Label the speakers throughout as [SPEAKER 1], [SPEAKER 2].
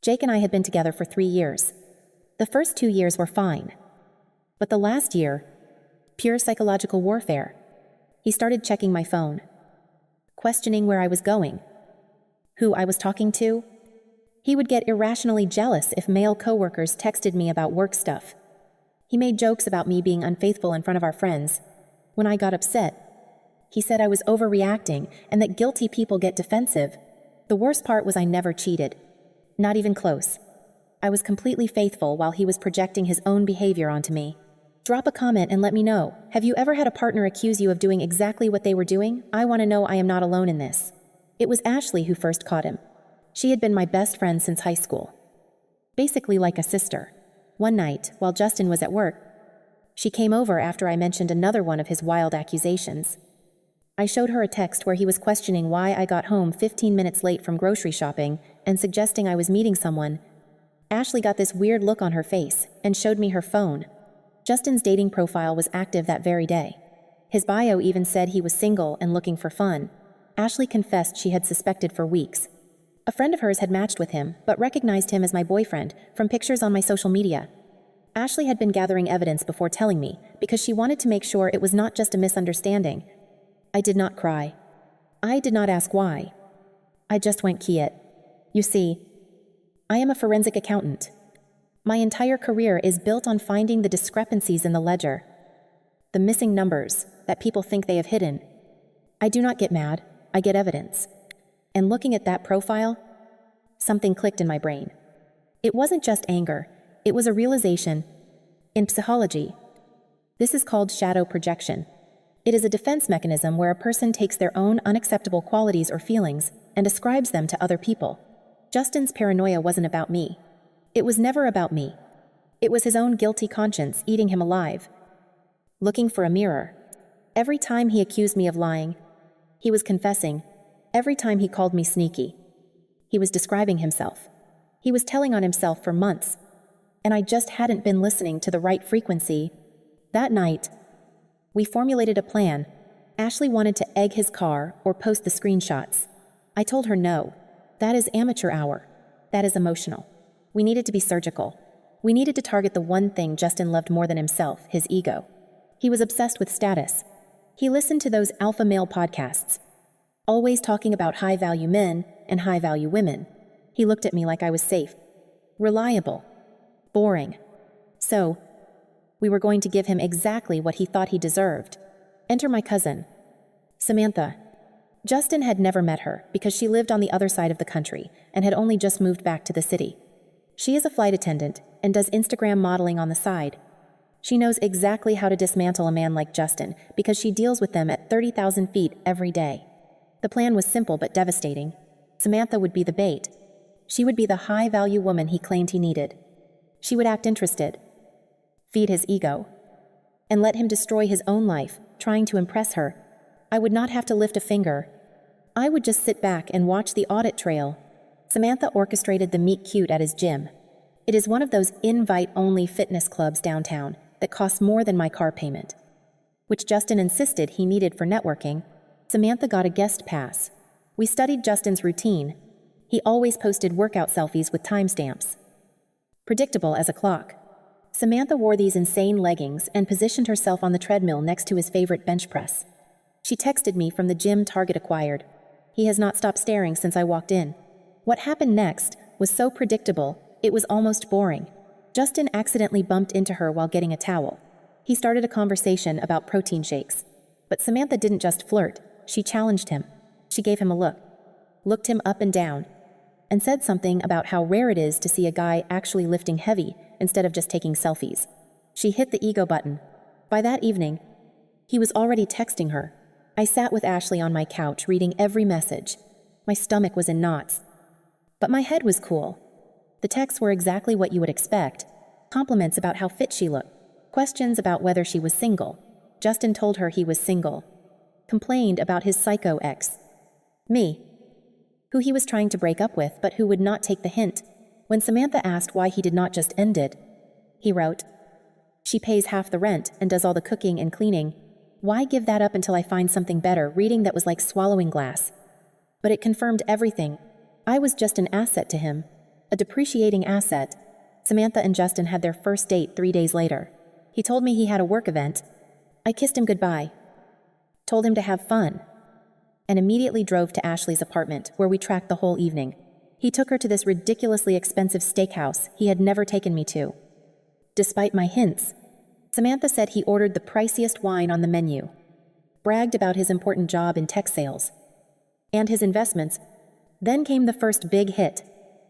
[SPEAKER 1] Jake and I had been together for 3 years. The first 2 years were fine. But the last year, pure psychological warfare. He started checking my phone, questioning where I was going, who I was talking to. He would get irrationally jealous if male coworkers texted me about work stuff. He made jokes about me being unfaithful in front of our friends. When I got upset, he said I was overreacting and that guilty people get defensive. The worst part was I never cheated. Not even close. I was completely faithful while he was projecting his own behavior onto me. Drop a comment and let me know. Have you ever had a partner accuse you of doing exactly what they were doing? I want to know I am not alone in this. It was Ashley who first caught him. She had been my best friend since high school. Basically like a sister. One night, while Justin was at work, she came over after I mentioned another one of his wild accusations. I showed her a text where he was questioning why I got home 15 minutes late from grocery shopping and suggesting I was meeting someone. Ashley got this weird look on her face and showed me her phone. Justin's dating profile was active that very day. His bio even said he was single and looking for fun. Ashley confessed she had suspected for weeks. A friend of hers had matched with him, but recognized him as my boyfriend from pictures on my social media. Ashley had been gathering evidence before telling me because she wanted to make sure it was not just a misunderstanding. I did not cry. I did not ask why. I just went quiet. You see, I am a forensic accountant. My entire career is built on finding the discrepancies in the ledger, the missing numbers that people think they have hidden. I do not get mad, I get evidence. And looking at that profile, something clicked in my brain. It wasn't just anger, it was a realization. In psychology, this is called shadow projection. It is a defense mechanism where a person takes their own unacceptable qualities or feelings and ascribes them to other people. Justin's paranoia wasn't about me. It was never about me. It was his own guilty conscience eating him alive. Looking for a mirror. Every time he accused me of lying, he was confessing. Every time he called me sneaky, he was describing himself. He was telling on himself for months, and I just hadn't been listening to the right frequency. That night, we formulated a plan. Ashley wanted to egg his car or post the screenshots. I told her no. That is amateur hour. That is emotional. We needed to be surgical. We needed to target the one thing Justin loved more than himself, his ego. He was obsessed with status. He listened to those alpha male podcasts, always talking about high-value men and high-value women. He looked at me like I was safe, reliable, boring. So, we were going to give him exactly what he thought he deserved. Enter my cousin, Samantha. Justin had never met her because she lived on the other side of the country and had only just moved back to the city. She is a flight attendant and does Instagram modeling on the side. She knows exactly how to dismantle a man like Justin because she deals with them at 30,000 feet every day. The plan was simple but devastating. Samantha would be the bait. She would be the high-value woman he claimed he needed. She would act interested, feed his ego, and let him destroy his own life, trying to impress her. I would not have to lift a finger. I would just sit back and watch the audit trail. Samantha orchestrated the meet cute at his gym. It is one of those invite-only fitness clubs downtown that costs more than my car payment, which Justin insisted he needed for networking. Samantha got a guest pass. We studied Justin's routine. He always posted workout selfies with timestamps, predictable as a clock. Samantha wore these insane leggings and positioned herself on the treadmill next to his favorite bench press. She texted me from the gym Target acquired. He has not stopped staring since I walked in. What happened next was so predictable, it was almost boring. Justin accidentally bumped into her while getting a towel. He started a conversation about protein shakes. But Samantha didn't just flirt, she challenged him. She gave him a look, looked him up and down, and said something about how rare it is to see a guy actually lifting heavy instead of just taking selfies. She hit the ego button. By that evening, he was already texting her. I sat with Ashley on my couch reading every message. My stomach was in knots. But my head was cool. The texts were exactly what you would expect. Compliments about how fit she looked. Questions about whether she was single. Justin told her he was single. Complained about his psycho ex. Me, who he was trying to break up with but who would not take the hint. When Samantha asked why he did not just end it, he wrote, "She pays half the rent and does all the cooking and cleaning. Why give that up until I find something better?" Reading that was like swallowing glass. But it confirmed everything. I was just an asset to him, a a depreciating asset. Samantha and Justin had their first date 3 days later. He told me he had a work event. I kissed him goodbye, told him to have fun, and immediately drove to Ashley's apartment, where we tracked the whole evening. He took her to this ridiculously expensive steakhouse he had never taken me to. Despite my hints, Samantha said he ordered the priciest wine on the menu, bragged about his important job in tech sales, and his investments. Then came the first big hit.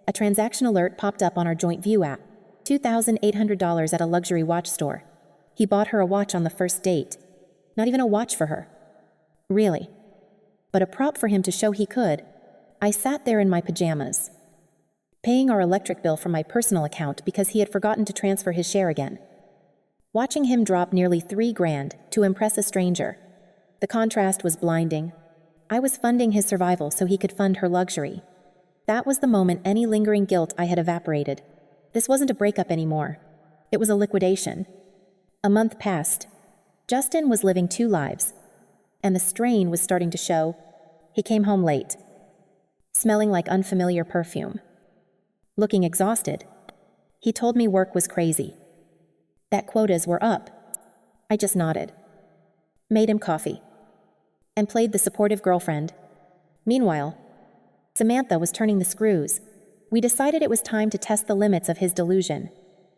[SPEAKER 1] A transaction alert popped up on our joint view app. $2,800 at a luxury watch store. He bought her a watch on the first date. Not even a watch for her. Really. But a prop for him to show he could. I sat there in my pajamas, paying our electric bill from my personal account because he had forgotten to transfer his share again. Watching him drop nearly $3,000 to impress a stranger. The contrast was blinding. I was funding his survival so he could fund her luxury. That was the moment any lingering guilt I had evaporated. This wasn't a breakup anymore. It was a liquidation. A month passed. Justin was living 2 lives, and the strain was starting to show. He came home late, smelling like unfamiliar perfume, looking exhausted. He told me work was crazy, that quotas were up. I just nodded, made him coffee, and played the supportive girlfriend. Meanwhile, Samantha was turning the screws. We decided it was time to test the limits of his delusion.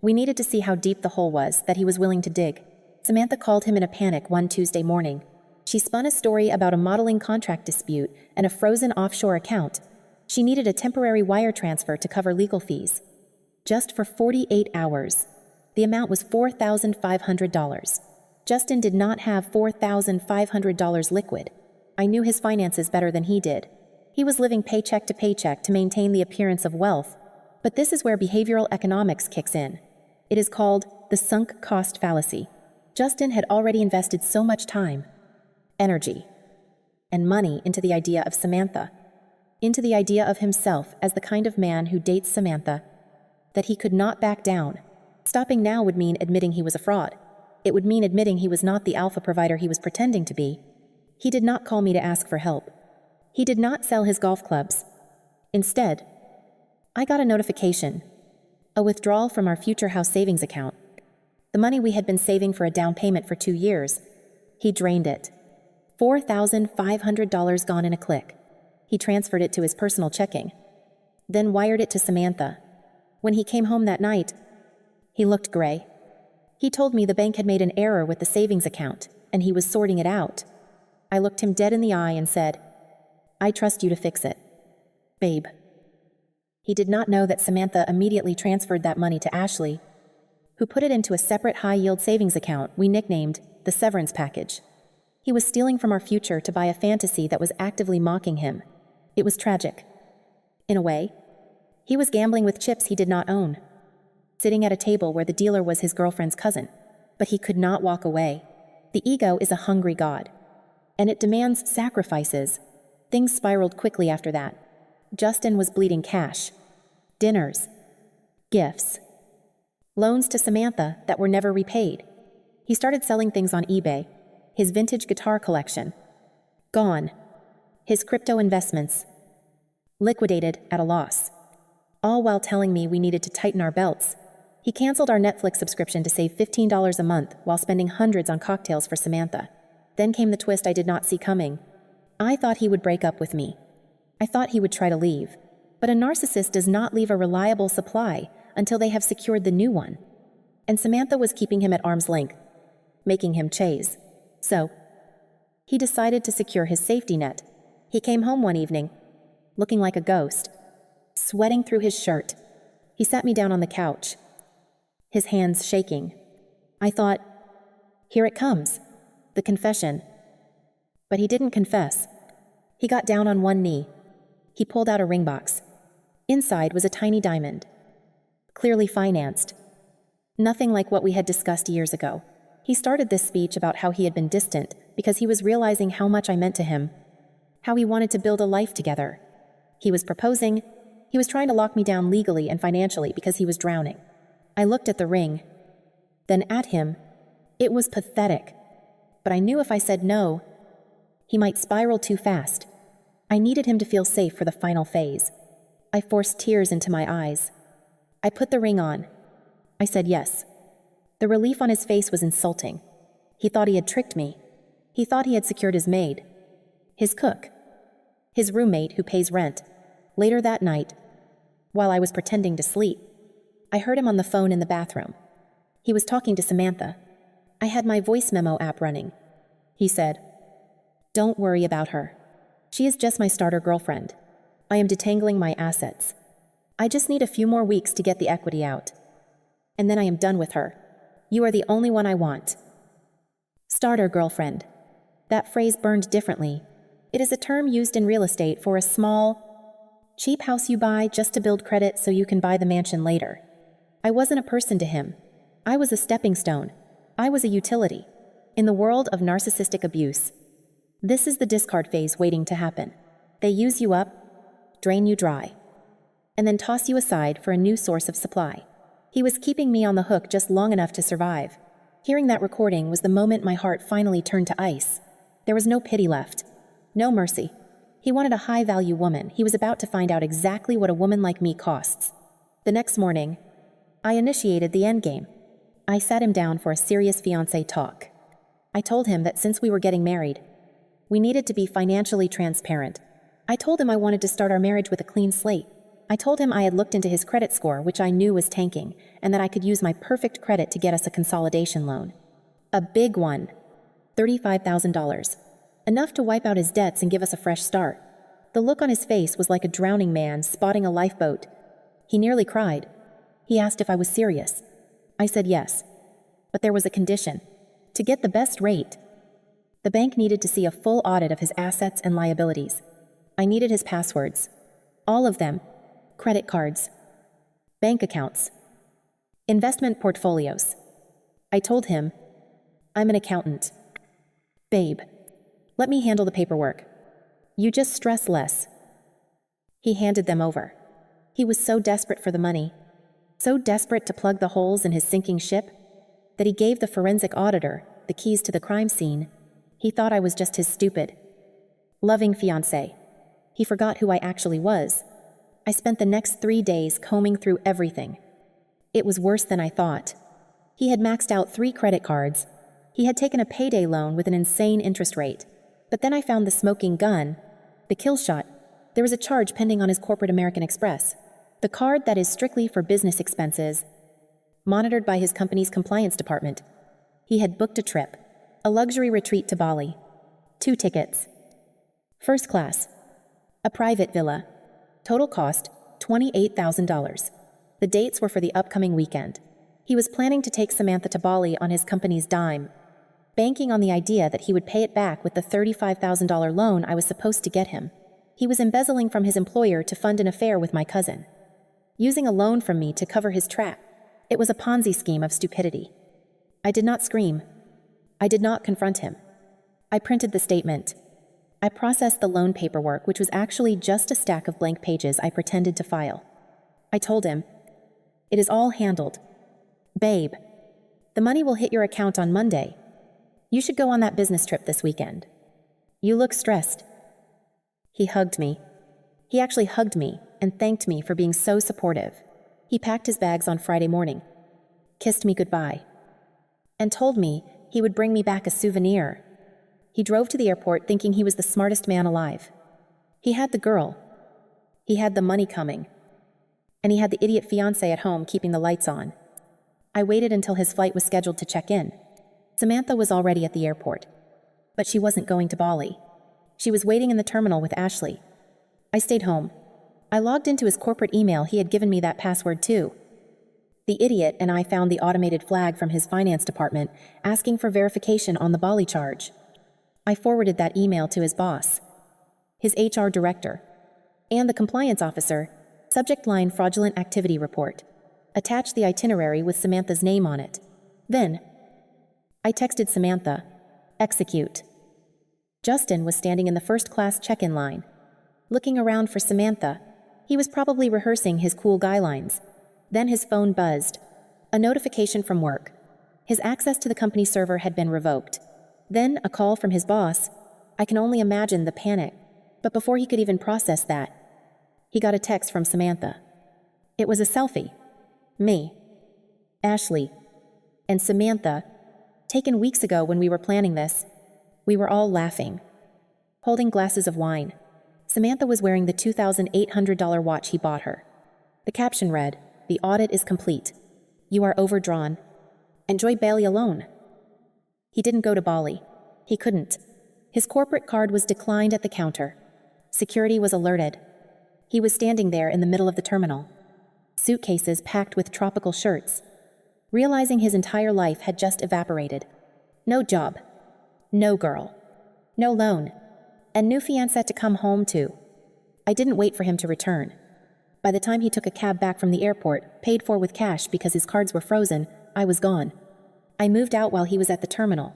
[SPEAKER 1] We needed to see how deep the hole was that he was willing to dig. Samantha called him in a panic one Tuesday morning. She spun a story about a modeling contract dispute and a frozen offshore account. She needed a temporary wire transfer to cover legal fees. Just for 48 hours. The amount was $4,500. Justin did not have $4,500 liquid. I knew his finances better than he did. He was living paycheck to paycheck to maintain the appearance of wealth. But this is where behavioral economics kicks in. It is called the sunk cost fallacy. Justin had already invested so much time, energy, and money into the idea of Samantha, into the idea of himself as the kind of man who dates Samantha, that he could not back down. Stopping now would mean admitting he was a fraud. It would mean admitting he was not the alpha provider he was pretending to be. He did not call me to ask for help. He did not sell his golf clubs. Instead, I got a notification, a withdrawal from our future house savings account. The money we had been saving for a down payment for 2 years. He drained it. $4,500 gone in a click. He transferred it to his personal checking, then wired it to Samantha. When he came home that night, he looked gray. He told me the bank had made an error with the savings account, and he was sorting it out. I looked him dead in the eye and said, "I trust you to fix it, babe." He did not know that Samantha immediately transferred that money to Ashley, who put it into a separate high-yield savings account we nicknamed the severance package. He was stealing from our future to buy a fantasy that was actively mocking him. It was tragic. In a way, he was gambling with chips he did not own, sitting at a table where the dealer was his girlfriend's cousin. But he could not walk away. The ego is a hungry god, and it demands sacrifices. Things spiraled quickly after that. Justin was bleeding cash, dinners, gifts, loans to Samantha that were never repaid. He started selling things on eBay. His vintage guitar collection, gone. His crypto investments, liquidated at a loss. All while telling me we needed to tighten our belts. He canceled our Netflix subscription to save $15 a month while spending hundreds on cocktails for Samantha. Then came the twist I did not see coming. I thought he would break up with me. I thought he would try to leave. But a narcissist does not leave a reliable supply until they have secured the new one. And Samantha was keeping him at arm's length, making him chase. So, he decided to secure his safety net. He came home one evening, looking like a ghost, sweating through his shirt. He sat me down on the couch, his hands shaking. I thought, here it comes, the confession. But he didn't confess. He got down on one knee. He pulled out a ring box. Inside was a tiny diamond, clearly financed. Nothing like what we had discussed years ago. He started this speech about how he had been distant because he was realizing how much I meant to him, how he wanted to build a life together. He was proposing. He was trying to lock me down legally and financially because he was drowning. I looked at the ring, then at him. It was pathetic, but I knew if I said no, he might spiral too fast. I needed him to feel safe for the final phase. I forced tears into my eyes. I put the ring on. I said yes. The relief on his face was insulting. He thought he had tricked me. He thought he had secured his maid, his cook, his roommate who pays rent. Later that night, while I was pretending to sleep, I heard him on the phone in the bathroom. He was talking to Samantha. I had my voice memo app running. He said, "Don't worry about her. She is just my starter girlfriend. I am detangling my assets. I just need a few more weeks to get the equity out. And then I am done with her. You are the only one I want." Starter girlfriend. That phrase burned differently. It is a term used in real estate for a small, cheap house you buy just to build credit so you can buy the mansion later. I wasn't a person to him. I was a stepping stone. I was a utility. In the world of narcissistic abuse, this is the discard phase waiting to happen. They use you up, drain you dry, and then toss you aside for a new source of supply. He was keeping me on the hook just long enough to survive. Hearing that recording was the moment my heart finally turned to ice. There was no pity left. No mercy. He wanted a high-value woman. He was about to find out exactly what a woman like me costs. The next morning, I initiated the endgame. I sat him down for a serious fiancé talk. I told him that since we were getting married, we needed to be financially transparent. I told him I wanted to start our marriage with a clean slate. I told him I had looked into his credit score, which I knew was tanking, and that I could use my perfect credit to get us a consolidation loan. A big one. $35,000. Enough to wipe out his debts and give us a fresh start. The look on his face was like a drowning man spotting a lifeboat. He nearly cried. He asked if I was serious. I said yes. But there was a condition. To get the best rate, the bank needed to see a full audit of his assets and liabilities. I needed his passwords. All of them. Credit cards, bank accounts, investment portfolios. I told him, "I'm an accountant. Babe, let me handle the paperwork. You just stress less." He handed them over. He was so desperate for the money, so desperate to plug the holes in his sinking ship, that he gave the forensic auditor the keys to the crime scene. He thought I was just his stupid, loving fiancé. He forgot who I actually was. I spent the next 3 days combing through everything. It was worse than I thought. He had maxed out 3 credit cards. He had taken a payday loan with an insane interest rate. But then I found the smoking gun, the kill shot. There was a charge pending on his corporate American Express, the card that is strictly for business expenses, monitored by his company's compliance department. He had booked a trip, a luxury retreat to Bali, 2 tickets, first class, a private villa. Total cost, $28,000. The dates were for the upcoming weekend. He was planning to take Samantha to Bali on his company's dime, banking on the idea that he would pay it back with the $35,000 loan I was supposed to get him. He was embezzling from his employer to fund an affair with my cousin, using a loan from me to cover his trap. It was a Ponzi scheme of stupidity. I did not scream. I did not confront him. I printed the statement. I processed the loan paperwork, which was actually just a stack of blank pages I pretended to file. I told him, "It is all handled. Babe, the money will hit your account on Monday. You should go on that business trip this weekend. You look stressed." He hugged me. He actually hugged me and thanked me for being so supportive. He packed his bags on Friday morning, kissed me goodbye, and told me he would bring me back a souvenir. He drove to the airport thinking he was the smartest man alive. He had the girl. He had the money coming. And he had the idiot fiancé at home keeping the lights on. I waited until his flight was scheduled to check in. Samantha was already at the airport. But she wasn't going to Bali. She was waiting in the terminal with Ashley. I stayed home. I logged into his corporate email. He had given me that password too. The idiot and I found the automated flag from his finance department asking for verification on the Bali charge. I forwarded that email to his boss, his HR director, and the compliance officer. Subject line: fraudulent activity report. Attached the itinerary with Samantha's name on it. Then, I texted Samantha, "Execute." Justin was standing in the first-class check-in line, looking around for Samantha. He was probably rehearsing his cool guy lines. Then his phone buzzed. A notification from work. His access to the company server had been revoked. Then a call from his boss. I can only imagine the panic. But before he could even process that, he got a text from Samantha. It was a selfie. Me, Ashley, and Samantha, taken weeks ago when we were planning this. We were all laughing, holding glasses of wine. Samantha was wearing the $2,800 watch he bought her. The caption read, "The audit is complete. You are overdrawn. Enjoy Bali alone." He didn't go to Bali. He couldn't. His corporate card was declined at the counter. Security was alerted. He was standing there in the middle of the terminal, suitcases packed with tropical shirts, realizing his entire life had just evaporated. No job, no girl, no loan, and new fiancé to come home to. I didn't wait for him to return. By the time he took a cab back from the airport, paid for with cash because his cards were frozen, I was gone. I moved out while he was at the terminal.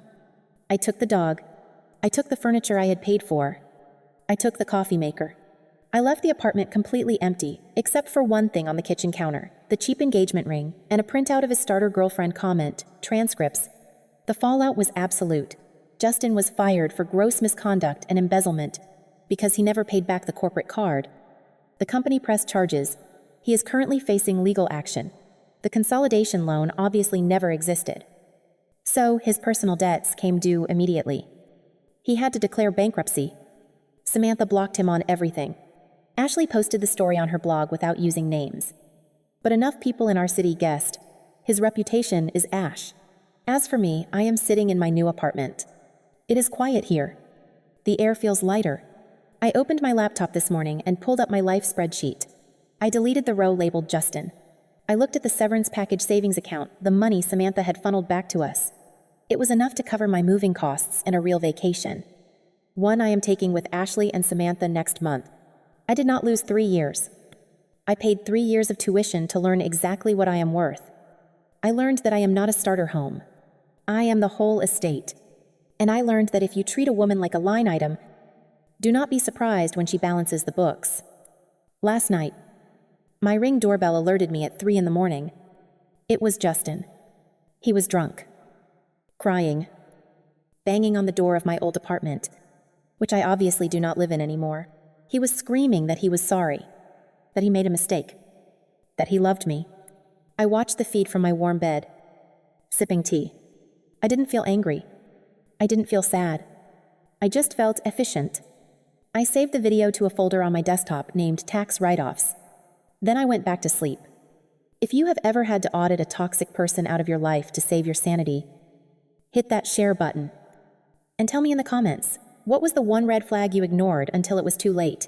[SPEAKER 1] I took the dog. I took the furniture I had paid for. I took the coffee maker. I left the apartment completely empty, except for one thing on the kitchen counter, the cheap engagement ring, and a printout of his starter girlfriend comment, transcripts. The fallout was absolute. Justin was fired for gross misconduct and embezzlement because he never paid back the corporate card. The company pressed charges. He is currently facing legal action. The consolidation loan obviously never existed. So his personal debts came due immediately. He had to declare bankruptcy. Samantha blocked him on everything. Ashley posted the story on her blog without using names. But enough people in our city guessed. His reputation is ash. As for me, I am sitting in my new apartment. It is quiet here. The air feels lighter. I opened my laptop this morning and pulled up my life spreadsheet. I deleted the row labeled Justin. I looked at the severance package savings account, the money Samantha had funneled back to us. It was enough to cover my moving costs and a real vacation. One I am taking with Ashley and Samantha next month. I did not lose 3 years. I paid 3 years of tuition to learn exactly what I am worth. I learned that I am not a starter home. I am the whole estate. And I learned that if you treat a woman like a line item, do not be surprised when she balances the books. Last night, my Ring doorbell alerted me at 3 in the morning. It was Justin. He was drunk, crying, banging on the door of my old apartment, which I obviously do not live in anymore. He was screaming that he was sorry, that he made a mistake, that he loved me. I watched the feed from my warm bed, sipping tea. I didn't feel angry. I didn't feel sad. I just felt efficient. I saved the video to a folder on my desktop named Tax Write-Offs. Then I went back to sleep. If you have ever had to audit a toxic person out of your life to save your sanity, hit that share button. And tell me in the comments, what was the one red flag you ignored until it was too late?